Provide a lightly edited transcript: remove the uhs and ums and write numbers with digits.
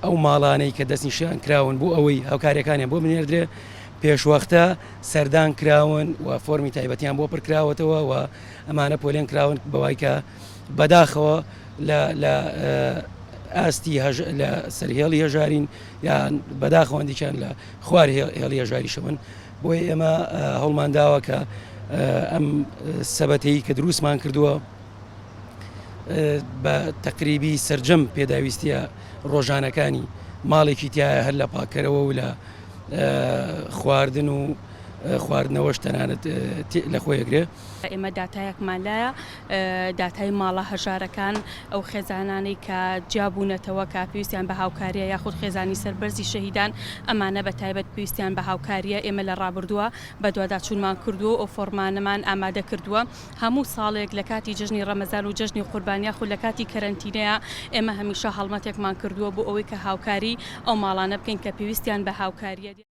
ئەو ماڵانەی کە دەستنیشان کراون بۆ ئەوەی هاوکاریەکانیان بۆ بنێردرێ پێشوەختە سەردان کراون و فۆرمی تایبەتیان بۆ پڕکراوەتەوە و ئەمانە پۆلێن کراون بەوای کە بەداخەوە لە ئاستی لە سەرهێڵی هێژارین یان بەداخەوە دیکان لە خوار هێڵی هێژاری شەون بۆیە ئێمە هەوڵمان داوە کە ئەم سەبەتەی کە دروستمان کردووە بە تەقریبی سەرجەم پێداویستیە ڕۆژانەکانی ماڵێکی تایە هەر لە پاکەرەوە و لە خواردن و خواردنەوەش تەنانەت لە خۆیەگرێ. ئێمە داتایەکمان لایە داتای ماڵە هەژارەکان ئەو خێزانانەی کە جیابوونەتەوە کە پێویستیان بە هاوکاریە یاخود خێزانی سەربەرزی شەهیدان ئەمانە بە تایبەت پێویستیان بە هاوکاریە ئێمە لە ڕابردووە بە دوواداچوونمان کردووە ئەو فۆرمانەمان ئامادە کردووە هەموو ساڵێک لە کاتی جژنی ڕەمەزان و جژنی قوربانیە خو لە کاتی کەرەنتینەیە ئێمە هەمیشە هەڵمەتێکمان کردووە بۆ ئەوەی کە هاوکاری ئەو ماڵانە بکەین کە پێویستیان بە هاوکاریە.